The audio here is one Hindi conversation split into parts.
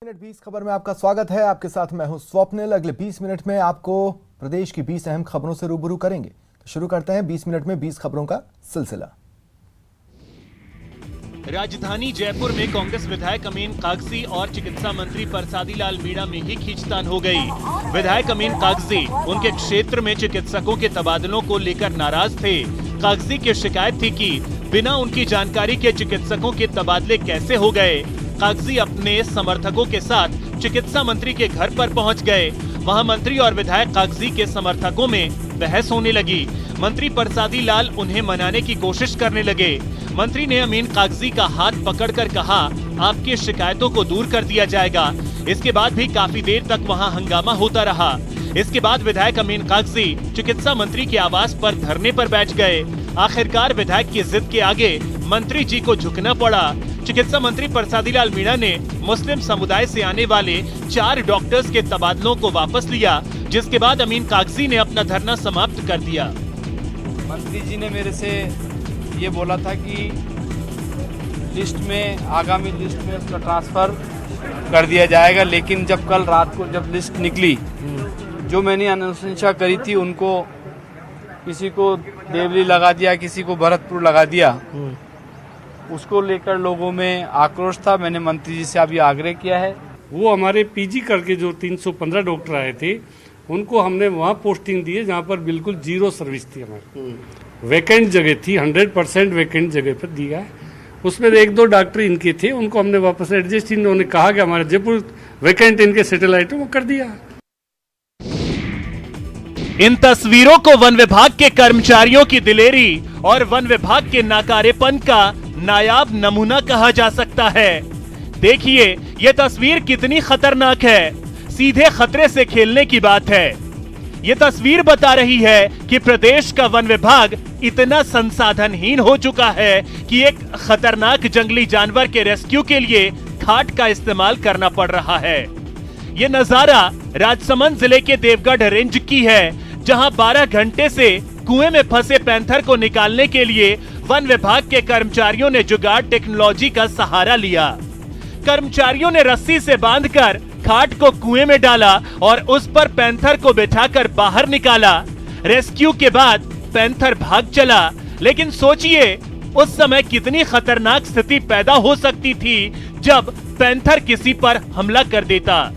मिनट 20 खबर में आपका स्वागत है। आपके साथ मैं हूं स्वप्निल। अगले 20 मिनट में आपको प्रदेश की 20 अहम खबरों से रूबरू करेंगे। तो शुरू करते हैं 20 मिनट में 20 खबरों का सिलसिला। राजधानी जयपुर में कांग्रेस विधायक अमीन कागजी और चिकित्सा मंत्री परसादी लाल मीणा में ही खींचतान हो गई। विधायक अमीन कागजी उनके क्षेत्र में चिकित्सकों के तबादलों को लेकर नाराज थे। कागजी की शिकायत थी कि बिना उनकी जानकारी के चिकित्सकों के तबादले कैसे हो गए। कागजी अपने समर्थकों के साथ चिकित्सा मंत्री के घर पर पहुंच गए। वहां मंत्री और विधायक कागजी के समर्थकों में बहस होने लगी। मंत्री परसादी लाल उन्हें मनाने की कोशिश करने लगे। मंत्री ने अमीन कागजी का हाथ पकड़कर कहा, आपकी शिकायतों को दूर कर दिया जाएगा। इसके बाद भी काफी देर तक वहां हंगामा होता रहा। इसके बाद विधायक अमीन कागजी चिकित्सा मंत्री के आवास पर धरने पर बैठ गए। आखिरकार विधायक की जिद के आगे मंत्री जी को झुकना पड़ा। चिकित्सा मंत्री परसादी लाल मीणा ने मुस्लिम समुदाय से आने वाले 4 डॉक्टर्स के तबादलों को वापस लिया, जिसके बाद अमीन कागजी ने अपना धरना समाप्त कर दिया। मंत्री जी ने मेरे से ये बोला था कि लिस्ट में, आगामी लिस्ट में उसका ट्रांसफर कर दिया जाएगा, लेकिन जब कल रात को जब लिस्ट निकली, जो मैंने अनुशंसा करी थी उनको किसी को देवली लगा दिया, किसी को भरतपुर लगा दिया। उसको लेकर लोगों में आक्रोश था। मैंने मंत्री जी से अभी आग्रह किया है। वो हमारे पीजी करके जो 315 डॉक्टर आए थे उनको हमने वहाँ पोस्टिंग दी है जहाँ पर बिल्कुल जीरो सर्विस थी। हमारी वैकेंट जगह थी, 100% वैकेंट जगह पर दिया है। उसमें 1-2 डॉक्टर इनके थे, उनको हमने वापस एडजस्ट, इन्होंने कहा कि हमारे जयपुर वैकेंट इनके सैटेलाइट वो कर दिया। इन तस्वीरों को वन विभाग के कर्मचारियों की दिलेरी और वन विभाग के नाकारेपन का नायाब नमूना कहा जा सकता है। देखिए ये तस्वीर कितनी खतरनाक है। सीधे खतरे से खेलने की बात है। ये तस्वीर बता रही है कि प्रदेश का वन विभाग इतना संसाधनहीन हो चुका है कि एक खतरनाक जंगली जानवर के रेस्क्यू के लिए खाट का इस्तेमाल करना पड़ रहा है। ये नजारा राजसमंद जिले के देवगढ़ रेंज की है, जहां 12 घंटे से कुएं में फंसे पैंथर को निकालने के लिए वन विभाग के कर्मचारियों ने जुगाड़ टेक्नोलॉजी का सहारा लिया। कर्मचारियों ने रस्सी से बांधकर खाट को कुएं में डाला और उस पर पैंथर को बिठाकर बाहर निकाला। रेस्क्यू के बाद पैंथर भाग चला, लेकिन सोचिए उस समय कितनी खतरनाक स्थिति पैदा हो सकती थी जब पैंथर किसी पर हमला कर देता।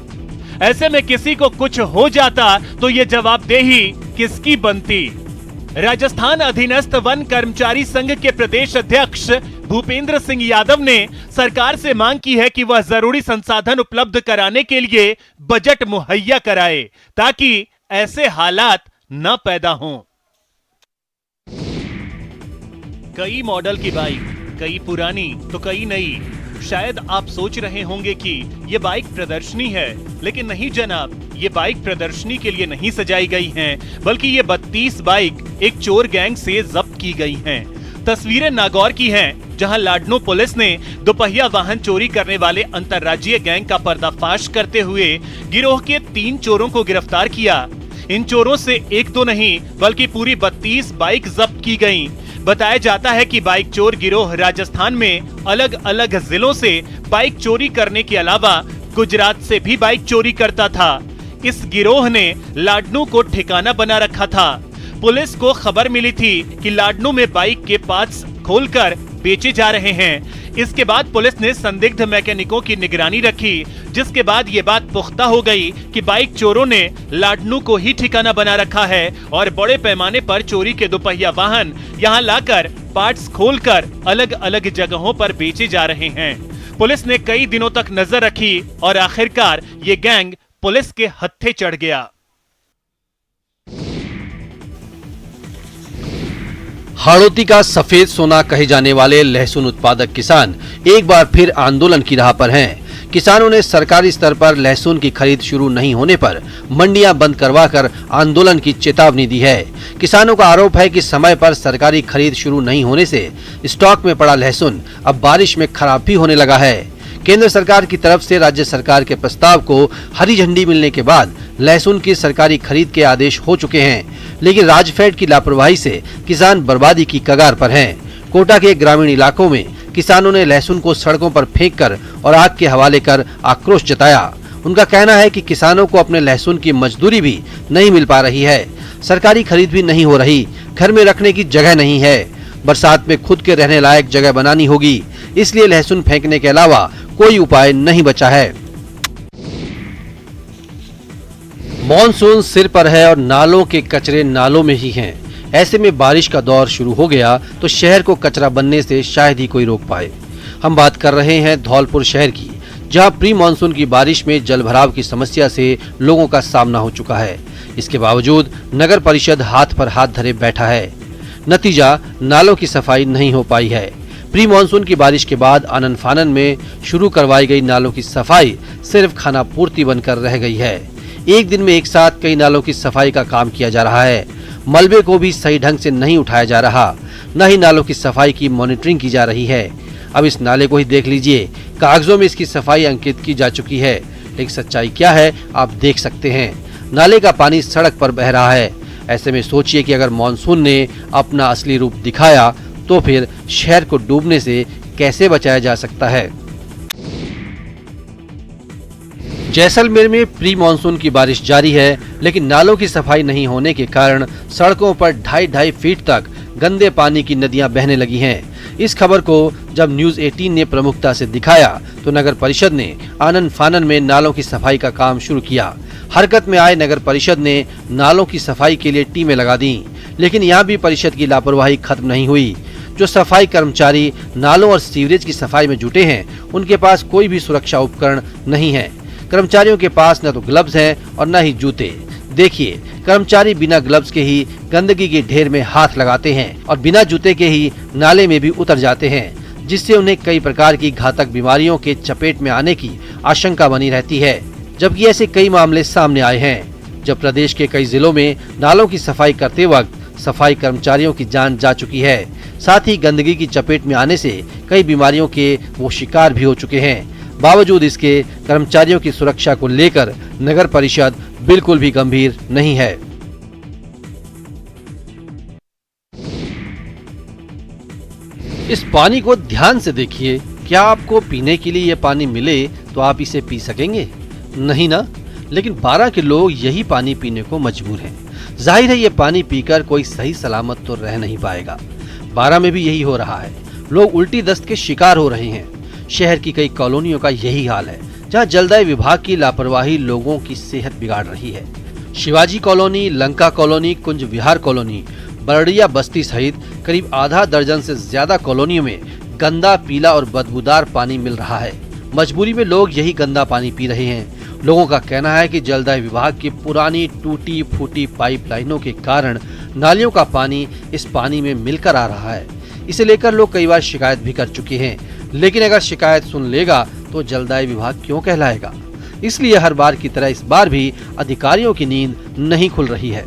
ऐसे में किसी को कुछ हो जाता तो ये जवाबदेही किसकी बनती। राजस्थान अधीनस्थ वन कर्मचारी संघ के प्रदेश अध्यक्ष भूपेंद्र सिंह यादव ने सरकार से मांग की है कि वह जरूरी संसाधन उपलब्ध कराने के लिए बजट मुहैया कराए, ताकि ऐसे हालात न पैदा हों। कई मॉडल की बाइक, कई पुरानी तो कई नई। शायद आप सोच रहे होंगे कि ये बाइक प्रदर्शनी है, लेकिन नहीं जनाब, ये बाइक प्रदर्शनी के लिए नहीं सजाई गई हैं, बल्कि ये 32 बाइक एक चोर गैंग से जब्त की गई हैं। तस्वीरें नागौर की हैं, जहां लाडनू पुलिस ने दोपहिया वाहन चोरी करने वाले अंतर्राज्यीय गैंग का पर्दाफाश करते हुए गिरोह के 3 चोरों को गिरफ्तार किया। इन चोरों से एक तो नहीं बल्कि पूरी 32 बाइक जब्त की गयी। बताया जाता है कि बाइक चोर गिरोह राजस्थान में अलग अलग जिलों से बाइक चोरी करने के अलावा गुजरात से भी बाइक चोरी करता था। इस गिरोह ने लाडनू को ठिकाना बना रखा था। पुलिस को खबर मिली थी कि लाडनू में बाइक के पार्ट्स खोलकर बेचे जा रहे हैं। इसके बाद पुलिस ने संदिग्ध मैकेनिकों की निगरानी रखी, जिसके बाद ये बात पुख्ता हो गई कि बाइक चोरों ने लाडनू को ही ठिकाना बना रखा है और बड़े पैमाने पर चोरी के दोपहिया वाहन यहां लाकर पार्ट्स खोलकर अलग अलग जगहों पर बेचे जा रहे हैं। पुलिस ने कई दिनों तक नजर रखी और आखिरकार ये गैंग पुलिस के हत्थे चढ़ गया। हाड़ौती का सफेद सोना कहे जाने वाले लहसुन उत्पादक किसान एक बार फिर आंदोलन की राह पर हैं। किसानों ने सरकारी स्तर पर लहसुन की खरीद शुरू नहीं होने पर मंडियां बंद करवाकर आंदोलन की चेतावनी दी है। किसानों का आरोप है कि समय पर सरकारी खरीद शुरू नहीं होने से स्टॉक में पड़ा लहसुन अब बारिश में खराब भी होने लगा है। केंद्र सरकार की तरफ से राज्य सरकार के प्रस्ताव को हरी झंडी मिलने के बाद लहसुन की सरकारी खरीद के आदेश हो चुके हैं, लेकिन राजफेड की लापरवाही से किसान बर्बादी की कगार पर हैं। कोटा के ग्रामीण इलाकों में किसानों ने लहसुन को सड़कों पर फेंककर और आग के हवाले कर आक्रोश जताया। उनका कहना है कि किसानों को अपने लहसुन की मजदूरी भी नहीं मिल पा रही है, सरकारी खरीद भी नहीं हो रही, घर में रखने की जगह नहीं है, बरसात में खुद के रहने लायक जगह बनानी होगी, इसलिए लहसुन फेंकने के अलावा कोई उपाय नहीं बचा है। मॉनसून सिर पर है और नालों के कचरे नालों में ही हैं। ऐसे में बारिश का दौर शुरू हो गया तो शहर को कचरा बनने से शायद ही कोई रोक पाए। हम बात कर रहे हैं धौलपुर शहर की, जहां प्री मानसून की बारिश में जलभराव की समस्या से लोगों का सामना हो चुका है। इसके बावजूद नगर परिषद हाथ पर हाथ धरे बैठा है। नतीजा, नालों की सफाई नहीं हो पाई है। प्री मानसून की बारिश के बाद आनन फानन में शुरू करवाई गई नालों की सफाई सिर्फ खाना पूर्ति बनकर रह गई है। एक दिन में एक साथ कई नालों की सफाई का काम किया जा रहा है। मलबे को भी सही ढंग से नहीं उठाया जा रहा, न ही नालों की सफाई की मॉनिटरिंग की जा रही है। अब इस नाले को ही देख लीजिए, कागजों में इसकी सफाई अंकित की जा चुकी है, लेकिन सच्चाई क्या है आप देख सकते हैं। नाले का पानी सड़क पर बह रहा है। ऐसे में सोचिए कि अगर मानसून ने अपना असली रूप दिखाया तो फिर शहर को डूबने से कैसे बचाया जा सकता है। जैसलमेर में प्री मानसून की बारिश जारी है, लेकिन नालों की सफाई नहीं होने के कारण सड़कों पर 2.5 फीट तक गंदे पानी की नदियां बहने लगी हैं। इस खबर को जब न्यूज 18 ने प्रमुखता से दिखाया तो नगर परिषद ने आनन फानन में नालों की सफाई का काम शुरू किया। हरकत में आए नगर परिषद ने नालों की सफाई के लिए टीमें लगा दी, लेकिन यहाँ भी परिषद की लापरवाही खत्म नहीं हुई। जो सफाई कर्मचारी नालों और सीवरेज की सफाई में जुटे हैं, उनके पास कोई भी सुरक्षा उपकरण नहीं है। कर्मचारियों के पास न तो ग्लव्स हैं और न ही जूते। देखिए, कर्मचारी बिना ग्लव्स के ही गंदगी के ढेर में हाथ लगाते हैं और बिना जूते के ही नाले में भी उतर जाते हैं, जिससे उन्हें कई प्रकार की घातक बीमारियों के चपेट में आने की आशंका बनी रहती है। जबकि ऐसे कई मामले सामने आए हैं जब प्रदेश के कई जिलों में नालों की सफाई करते वक्त सफाई कर्मचारियों की जान जा चुकी है। साथ ही गंदगी की चपेट में आने से कई बीमारियों के वो शिकार भी हो चुके हैं। बावजूद इसके कर्मचारियों की सुरक्षा को लेकर नगर परिषद बिल्कुल भी गंभीर नहीं है। इस पानी को ध्यान से देखिए। क्या आपको पीने के लिए यह पानी मिले तो आप इसे पी सकेंगे? नहीं ना। लेकिन 12 के लोग यही पानी पीने को मजबूर हैं। जाहिर है ये पानी पीकर कोई सही सलामत तो रह नहीं पाएगा। 12 में भी यही हो रहा है। लोग उल्टी दस्त के शिकार हो रहे हैं। शहर की कई कॉलोनियों का यही हाल है, जहां जलदाय विभाग की लापरवाही लोगों की सेहत बिगाड़ रही है। Shivaji colony, Lanka colony, Kunj Vihar colony, Bardia बस्ती सहित करीब आधा दर्जन से ज्यादा कॉलोनियों में गंदा, पीला और बदबूदार पानी मिल रहा है। मजबूरी में लोग यही गंदा पानी पी रहे हैं। लोगों का कहना है कि जलदाय विभाग की पुरानी टूटी फूटी पाइपलाइनों के कारण नालियों का पानी इस पानी में मिलकर आ रहा है। इसे लेकर लोग कई बार शिकायत भी कर चुके हैं, लेकिन अगर शिकायत सुन लेगा तो जलदाय विभाग क्यों कहलाएगा। इसलिए हर बार की तरह इस बार भी अधिकारियों की नींद नहीं खुल रही है।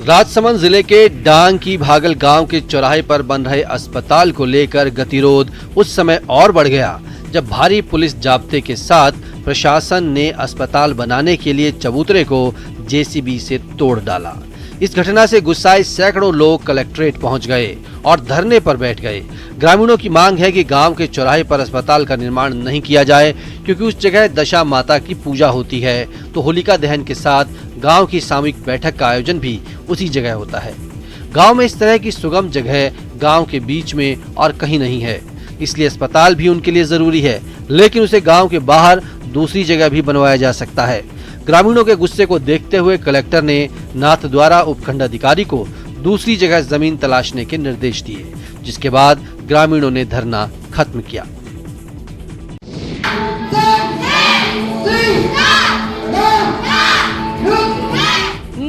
राजसमंद जिले के डांग की भागल गांव के चौराहे पर बन रहे अस्पताल को लेकर गतिरोध उस समय और बढ़ गया जब भारी पुलिस जाब्ते के साथ प्रशासन ने अस्पताल बनाने के लिए चबूतरे को जेसीबी से तोड़ डाला। इस घटना से गुस्साए सैकड़ों लोग कलेक्ट्रेट पहुंच गए और धरने पर बैठ गए। ग्रामीणों की मांग है कि गांव के चौराहे पर अस्पताल का निर्माण नहीं किया जाए, क्योंकि उस जगह दशा माता की पूजा होती है, तो होलिका दहन के साथ गांव की सामूहिक बैठक का आयोजन भी उसी जगह होता है। गांव में इस तरह की सुगम जगह गांव के बीच में और कहीं नहीं है, इसलिए अस्पताल भी उनके लिए जरूरी है, लेकिन उसे गांव के बाहर दूसरी जगह भी बनवाया जा सकता है। ग्रामीणों के गुस्से को देखते हुए कलेक्टर ने नाथद्वारा उपखंड अधिकारी को दूसरी जगह जमीन तलाशने के निर्देश दिए, जिसके बाद ग्रामीणों ने धरना खत्म किया।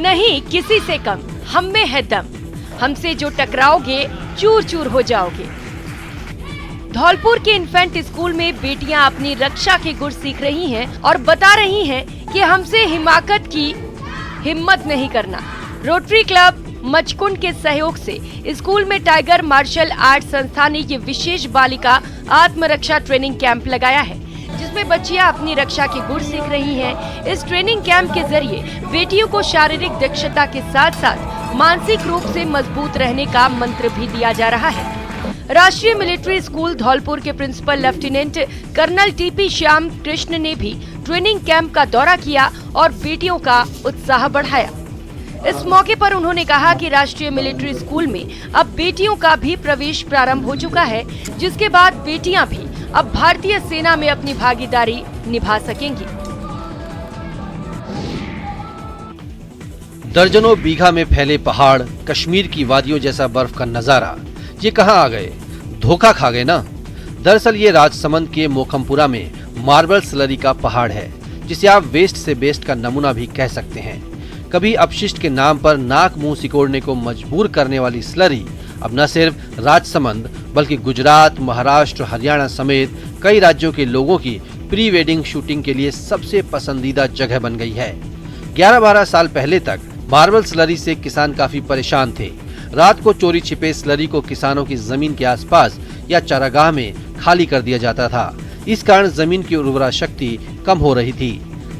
नहीं किसी से कम, हम में है दम। हमसे जो टकराओगे चूर चूर हो जाओगे। धौलपुर के इन्फेंट स्कूल में बेटियां अपनी रक्षा के गुर सीख रही हैं और बता रही हैं कि हमसे हिमाकत की हिम्मत नहीं करना। रोटरी क्लब मचकुंड के सहयोग से स्कूल में टाइगर मार्शल आर्ट संस्थान ने ये विशेष बालिका आत्मरक्षा ट्रेनिंग कैंप लगाया है, जिसमें बच्चियां अपनी रक्षा के गुर सीख रही हैं। इस ट्रेनिंग कैंप के जरिए बेटियों को शारीरिक दक्षता के साथ साथ मानसिक रूप से मजबूत रहने का मंत्र भी दिया जा रहा है। राष्ट्रीय मिलिट्री स्कूल धौलपुर के principal lieutenant colonel TP Shyam Krishna ने भी ट्रेनिंग कैंप का दौरा किया और बेटियों का उत्साह बढ़ाया। इस मौके पर उन्होंने कहा कि राष्ट्रीय मिलिट्री स्कूल में अब बेटियों का भी प्रवेश प्रारंभ हो चुका है, जिसके बाद बेटियां भी अब भारतीय सेना में अपनी भागीदारी निभा सकेंगी। दर्जनों बीघा में फैले पहाड़, कश्मीर की वादियों जैसा बर्फ का नजारा, ये कहाँ आ गए? धोखा खा गए ना। दरअसल ये राजसमंद के मोखमपुरा में मार्बल स्लरी का पहाड़ है, जिसे आप वेस्ट से बेस्ट का नमूना भी कह सकते हैं। कभी अपशिष्ट के नाम पर नाक मुंह सिकोड़ने को मजबूर करने वाली स्लरी अब न सिर्फ राजसमंद बल्कि गुजरात, महाराष्ट्र, हरियाणा समेत कई राज्यों के लोगों की प्री वेडिंग शूटिंग के लिए सबसे पसंदीदा जगह बन गई है। 11-12 साल पहले तक मार्बल स्लरी से किसान काफी परेशान थे। रात को चोरी छिपे स्लरी को किसानों की जमीन के आसपास या चारागाह में खाली कर दिया जाता था। इस कारण जमीन की उर्वरा शक्ति कम हो रही थी,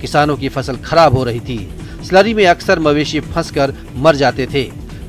किसानों की फसल खराब हो रही थी। स्लरी में अक्सर मवेशी फंसकर मर जाते थे,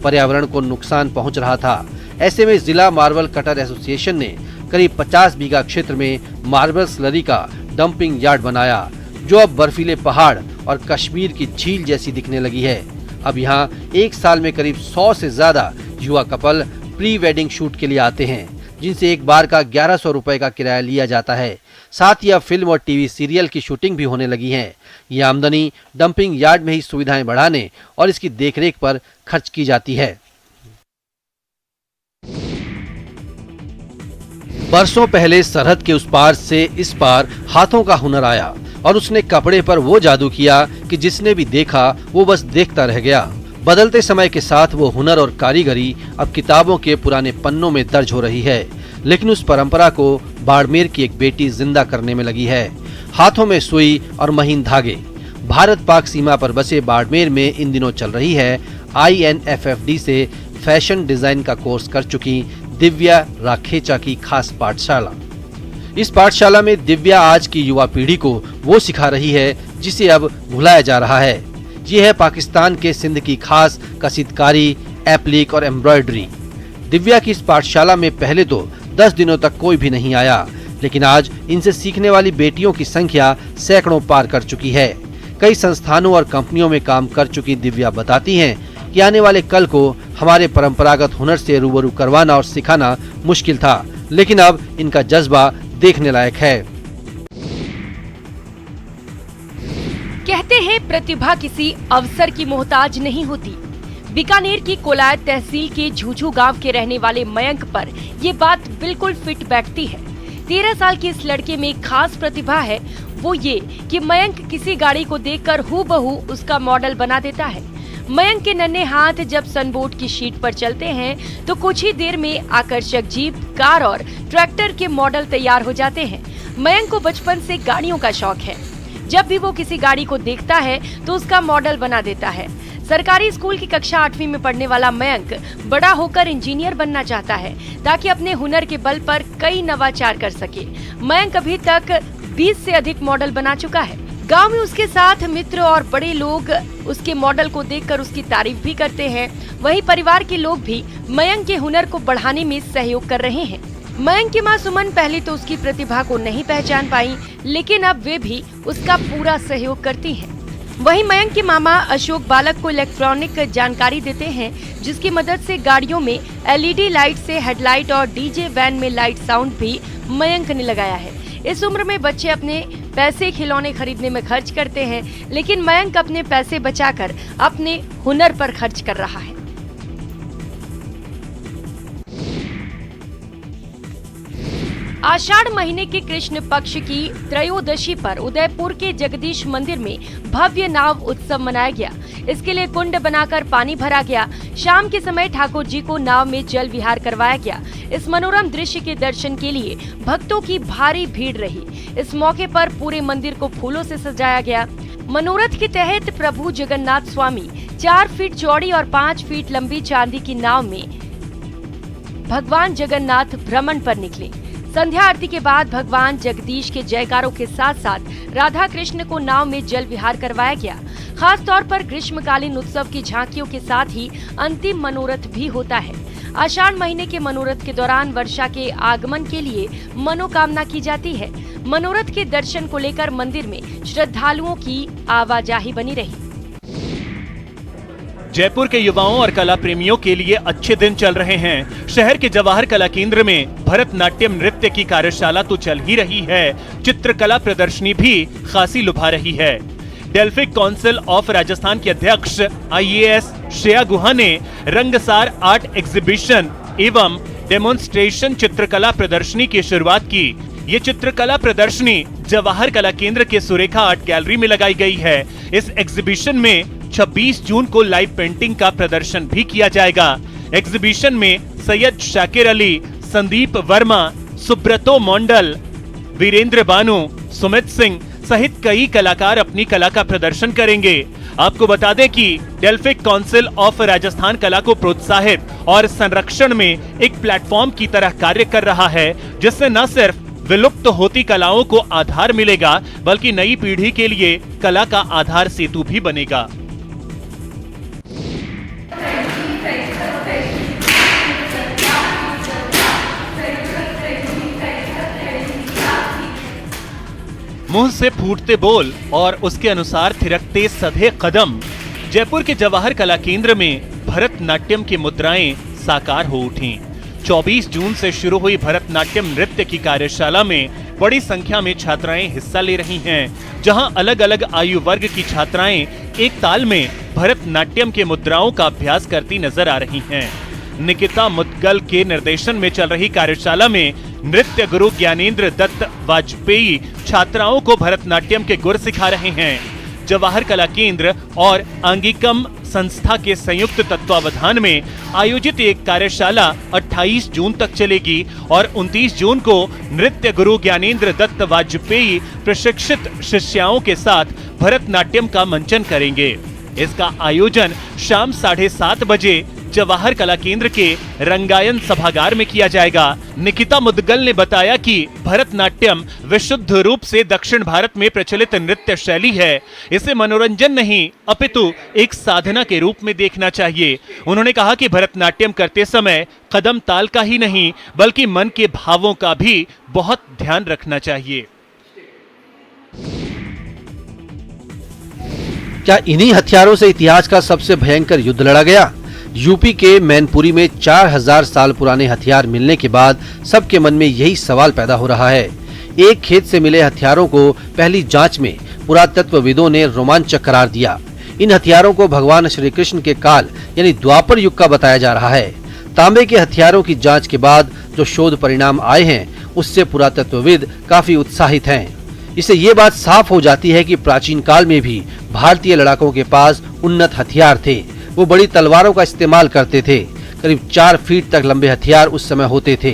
पर्यावरण को नुकसान पहुंच रहा था। ऐसे में जिला मार्बल कटर एसोसिएशन ने करीब 50 बीघा क्षेत्र में मार्बल स्लरी का डंपिंग यार्ड बनाया, जो अब बर्फीले पहाड़ और कश्मीर की झील जैसी दिखने लगी है। अब यहाँ एक साल में करीब 100 से ज्यादा युवा कपल प्री वेडिंग शूट के लिए आते हैं, जिनसे एक बार का 1100 रुपए का किराया लिया जाता है। साथ ही अब फिल्म और टीवी सीरियल की शूटिंग भी होने लगी है। ये आमदनी डंपिंग यार्ड में ही सुविधाएं बढ़ाने और इसकी देखरेख पर खर्च की जाती है। बरसों पहले सरहद के उस पार से इस पार हाथों का हुनर आया और उसने कपड़े पर वो जादू किया कि जिसने भी देखा वो बस देखता रह गया। बदलते समय के साथ वो हुनर और कारीगरी अब किताबों के पुराने पन्नों में दर्ज हो रही है, लेकिन उस परंपरा को बाड़मेर की एक बेटी जिंदा करने में लगी है। हाथों में सुई और महीन धागे। भारत पाक सीमा पर बसे बाड़मेर में इन दिनों चल रही है INFFD से फैशन डिजाइन का कोर्स कर चुकी दिव्या राखेचा की खास पाठशाला। इस पाठशाला में दिव्या आज की युवा पीढ़ी को वो सिखा रही है जिसे अब भुलाया जा रहा है। ये है पाकिस्तान के सिंध की खास कसीदकारी, एप्लिक और एम्ब्रॉयडरी। दिव्या की इस पाठशाला में पहले तो 10 दिनों तक कोई भी नहीं आया, लेकिन आज इनसे सीखने वाली बेटियों की संख्या सैकड़ों पार कर चुकी है। कई संस्थानों और कंपनियों में काम कर चुकी दिव्या बताती हैं कि आने वाले कल को हमारे परंपरागत हुनर से रूबरू करवाना और सिखाना मुश्किल था, लेकिन अब इनका जज्बा देखने लायक है। कहते हैं प्रतिभा किसी अवसर की मोहताज नहीं होती। बीकानेर की कोलायत तहसील के झूझू गांव के रहने वाले मयंक पर ये बात बिल्कुल फिट बैठती है। 13 साल के इस लड़के में एक खास प्रतिभा है, वो ये कि मयंक किसी गाड़ी को देखकर हूबहू उसका मॉडल बना देता है। मयंक के नन्हे हाथ जब सनबोर्ड की शीट पर चलते हैं तो कुछ ही देर में आकर्षक जीप, कार और ट्रैक्टर के मॉडल तैयार हो जाते हैं। मयंक को बचपन से गाड़ियों का शौक है। जब भी वो किसी गाड़ी को देखता है तो उसका मॉडल बना देता है। सरकारी स्कूल की कक्षा 8वीं में पढ़ने वाला मयंक बड़ा होकर इंजीनियर बनना चाहता है ताकि अपने हुनर के बल पर कई नवाचार कर सके। मयंक अभी तक 20 से अधिक मॉडल बना चुका है। गांव में उसके साथ मित्र और बड़े लोग उसके मॉडल को देखकर उसकी तारीफ भी करते हैं। वहीं परिवार के लोग भी मयंक के हुनर को बढ़ाने में सहयोग कर रहे हैं। मयंक की मां सुमन पहले तो उसकी प्रतिभा को नहीं पहचान पाई, लेकिन अब वे भी उसका पूरा सहयोग करती हैं। वहीं मयंक के मामा अशोक बालक को इलेक्ट्रॉनिक जानकारी देते हैं, जिसकी मदद से गाड़ियों में LED लाइट से हेडलाइट और DJ वैन में लाइट साउंड भी मयंक ने लगाया है। इस उम्र में बच्चे अपने पैसे खिलौने खरीदने में खर्च करते हैं, लेकिन मयंक अपने पैसे बचाकर अपने हुनर पर खर्च कर रहा है। आषाढ़ महीने के कृष्ण पक्ष की त्रयोदशी पर उदयपुर के जगदीश मंदिर में भव्य नाव उत्सव मनाया गया। इसके लिए कुंड बनाकर पानी भरा गया। शाम के समय ठाकुर जी को नाव में जल विहार करवाया गया। इस मनोरम दृश्य के दर्शन के लिए भक्तों की भारी भीड़ रही। इस मौके पर पूरे मंदिर को फूलों से सजाया गया। मनोरथ के तहत प्रभु जगन्नाथ स्वामी 4 फीट चौड़ी और 5 फीट लंबी चांदी की नाव में भगवान जगन्नाथ भ्रमण पर निकले। संध्या आरती के बाद भगवान जगदीश के जयकारों के साथ साथ राधा कृष्ण को नाव में जल विहार करवाया गया। खास तौर पर ग्रीष्मकालीन उत्सव की झांकियों के साथ ही अंतिम मनोरथ भी होता है। आषाढ़ महीने के मनोरथ के दौरान वर्षा के आगमन के लिए मनोकामना की जाती है। मनोरथ के दर्शन को लेकर मंदिर में श्रद्धालुओं की आवाजाही बनी रही। जयपुर के युवाओं और कला प्रेमियों के लिए अच्छे दिन चल रहे हैं। शहर के जवाहर कला केंद्र में भरतनाट्यम नृत्य की कार्यशाला तो चल ही रही है, चित्रकला प्रदर्शनी भी खासी लुभा रही है। डेल्फिक काउंसिल ऑफ राजस्थान के अध्यक्ष IAS श्रेया गुहा ने रंगसार आर्ट एग्जीबिशन एवं डेमोन्स्ट्रेशन चित्रकला प्रदर्शनी की शुरुआत की। ये चित्रकला प्रदर्शनी जवाहर कला केंद्र के सुरेखा आर्ट गैलरी में लगाई गई है। इस एग्जीबिशन में 26 जून को लाइव पेंटिंग का प्रदर्शन भी किया जाएगा। एग्जीबिशन में सैयद शाकिर अली, संदीप वर्मा, सुब्रतो मंडल, वीरेंद्र बानू, सुमित सिंह सहित कई कलाकार अपनी कला का प्रदर्शन करेंगे। आपको बता दें कि डेल्फिक काउंसिल ऑफ राजस्थान कला को प्रोत्साहित और संरक्षण में एक प्लेटफॉर्म की तरह कार्य कर रहा है, जिससे न सिर्फ विलुप्त होती कलाओं को आधार मिलेगा, बल्कि नई पीढ़ी के लिए कला का आधार सेतु भी बनेगा। मुंह से फूटते बोल और उसके अनुसार थिरकते सधे कदम। जयपुर के जवाहर कला केंद्र में भरतनाट्यम की मुद्राएं साकार हो उठी। 24 जून से शुरू हुई भरतनाट्यम नृत्य की कार्यशाला में बड़ी संख्या में छात्राएं हिस्सा ले रही हैं, जहां अलग अलग आयु वर्ग की छात्राएं एक ताल में भरतनाट्यम के मुद्राओं का अभ्यास करती नजर आ रही हैं। निकिता मुदगल के निर्देशन में चल रही कार्यशाला में नृत्य गुरु ज्ञानेंद्र दत्त वाजपेयी छात्राओं को भरतनाट्यम के गुर सिखा रहे हैं। जवाहर कला केंद्र और आंगिकम संस्था के संयुक्त तत्वावधान में आयोजित एक कार्यशाला 28 जून तक चलेगी और 29 जून को नृत्य गुरु ज्ञानेंद्र दत्त वाजपेयी प्रशिक्षित शिष्याओं के साथ भरतनाट्यम का मंचन करेंगे। इसका आयोजन शाम 7:30 बजे जवाहर कला केंद्र के रंगायन सभागार में किया जाएगा। निकिता मुदगल ने बताया कि भरतनाट्यम विशुद्ध रूप से दक्षिण भारत में प्रचलित नृत्य शैली है। इसे मनोरंजन नहीं अपितु एक साधना के रूप में देखना चाहिए। उन्होंने कहा कि भरतनाट्यम करते समय कदम ताल का ही नहीं बल्कि मन के भावों का भी बहुत ध्यान रखना चाहिए। क्या इन्हीं हथियारों से इतिहास का सबसे भयंकर युद्ध लड़ा गया? यूपी के मैनपुरी में 4000 साल पुराने हथियार मिलने के बाद सबके मन में यही सवाल पैदा हो रहा है। एक खेत से मिले हथियारों को पहली जांच में पुरातत्वविदों ने रोमांचक करार दिया। इन हथियारों को भगवान श्री कृष्ण के काल यानी द्वापर युग का बताया जा रहा है। तांबे के हथियारों की जांच के बाद जो शोध परिणाम आए हैं उससे पुरातत्वविद काफी उत्साहित हैं। इससे ये बात साफ हो जाती है कि प्राचीन काल में भी भारतीय लड़ाकों के पास उन्नत हथियार थे। वो बड़ी तलवारों का इस्तेमाल करते थे। करीब 4 फीट तक लंबे हथियार उस समय होते थे।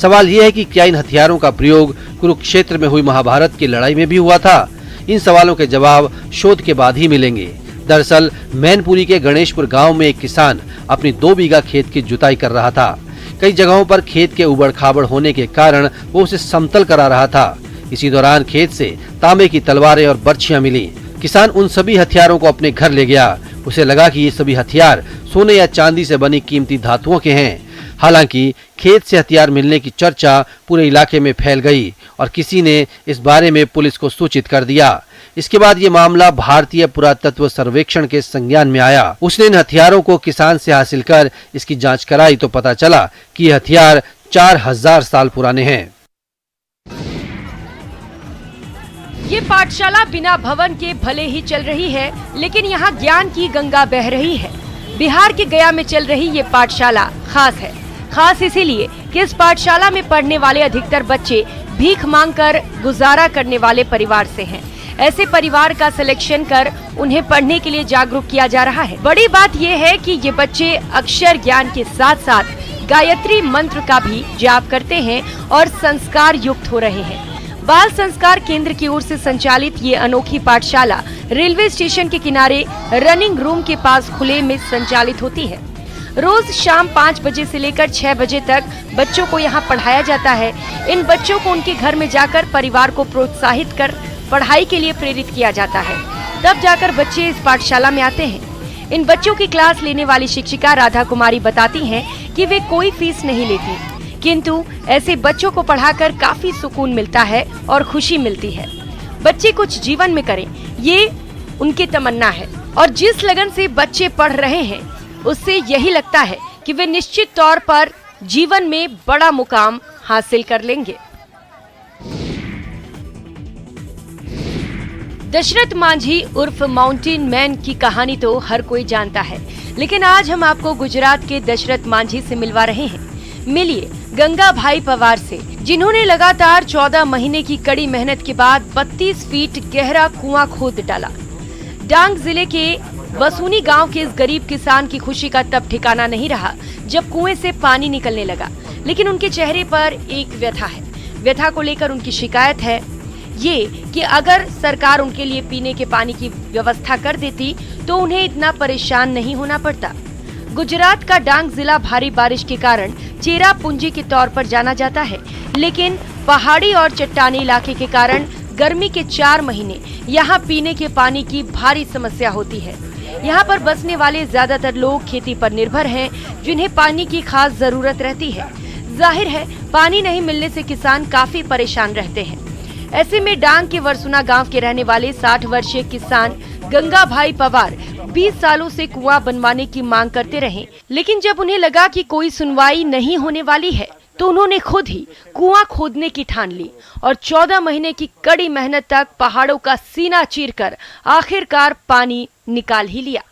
सवाल ये है कि क्या इन हथियारों का प्रयोग कुरुक्षेत्र में हुई महाभारत की लड़ाई में भी हुआ था? इन सवालों के जवाब शोध के बाद ही मिलेंगे। दरअसल मैनपुरी के गणेशपुर गांव में एक किसान अपनी 2 बीघा खेत की जुताई कर रहा था। कई जगहों पर खेत के उबड़ खाबड़ होने के कारण वो उसे समतल करा रहा था। इसी दौरान खेत से तांबे की तलवारें और बर्छियां मिली। किसान उन सभी हथियारों को अपने घर ले गया। उसे लगा कि ये सभी हथियार सोने या चांदी से बनी कीमती धातुओं के हैं। हालांकि खेत से हथियार मिलने की चर्चा पूरे इलाके में फैल गई और किसी ने इस बारे में पुलिस को सूचित कर दिया। इसके बाद ये मामला भारतीय पुरातत्व सर्वेक्षण के संज्ञान में आया। उसने इन हथियारों को किसान से हासिल कर इसकी जांच कराई तो पता चला कि ये हथियार 4000 साल पुराने हैं। ये पाठशाला बिना भवन के भले ही चल रही है, लेकिन यहाँ ज्ञान की गंगा बह रही है। बिहार के गया में चल रही ये पाठशाला खास है। खास इसीलिए कि इस पाठशाला में पढ़ने वाले अधिकतर बच्चे भीख मांगकर गुजारा करने वाले परिवार से हैं। ऐसे परिवार का सिलेक्शन कर उन्हें पढ़ने के लिए जागरूक किया जा रहा है। बड़ी बात यह है कि ये बच्चे अक्षर ज्ञान के साथ साथ गायत्री मंत्र का भी जाप करते हैं और संस्कार युक्त हो रहे हैं। बाल संस्कार केंद्र की ओर से संचालित ये अनोखी पाठशाला रेलवे स्टेशन के किनारे रनिंग रूम के पास खुले में संचालित होती है। रोज शाम 5 बजे से लेकर 6 बजे तक बच्चों को यहाँ पढ़ाया जाता है। इन बच्चों को उनके घर में जाकर परिवार को प्रोत्साहित कर पढ़ाई के लिए प्रेरित किया जाता है, तब जाकर बच्चे इस पाठशाला में आते हैं। इन बच्चों की क्लास लेने वाली शिक्षिका राधा कुमारी बताती हैं कि वे कोई फीस नहीं लेती, किंतु ऐसे बच्चों को पढ़ाकर काफी सुकून मिलता है और खुशी मिलती है। बच्चे कुछ जीवन में करें, ये उनकी तमन्ना है और जिस लगन से बच्चे पढ़ रहे हैं उससे यही लगता है कि वे निश्चित तौर पर जीवन में बड़ा मुकाम हासिल कर लेंगे। दशरथ मांझी उर्फ माउंटेन मैन की कहानी तो हर कोई जानता है, लेकिन आज हम आपको गुजरात के दशरथ मांझी से मिलवा रहे हैं। मिलिए गंगा भाई पवार से, जिन्होंने लगातार 14 महीने की कड़ी मेहनत के बाद 32 फीट गहरा कुआं खोद डाला। डांग जिले के बसूनी गांव के इस गरीब किसान की खुशी का तब ठिकाना नहीं रहा जब कुएं से पानी निकलने लगा, लेकिन उनके चेहरे पर एक व्यथा है। व्यथा को लेकर उनकी शिकायत है ये कि अगर सरकार उनके लिए पीने के पानी की व्यवस्था कर देती तो उन्हें इतना परेशान नहीं होना पड़ता। गुजरात का डांग जिला भारी बारिश के कारण चेरा पूंजी के तौर पर जाना जाता है, लेकिन पहाड़ी और चट्टानी इलाके के कारण गर्मी के 4 महीने यहाँ पीने के पानी की भारी समस्या होती है। यहाँ पर बसने वाले ज्यादातर लोग खेती पर निर्भर हैं, जिन्हें पानी की खास जरूरत रहती है। जाहिर है पानी नहीं मिलने से किसान काफी परेशान रहते हैं। ऐसे में डांग के वरसुना गांव के रहने वाले 60 वर्षीय किसान गंगा भाई पवार 20 सालों से कुआं बनवाने की मांग करते रहे, लेकिन जब उन्हें लगा कि कोई सुनवाई नहीं होने वाली है तो उन्होंने खुद ही कुआं खोदने की ठान ली और 14 महीने की कड़ी मेहनत तक पहाड़ों का सीना चीरकर आखिरकार पानी निकाल ही लिया।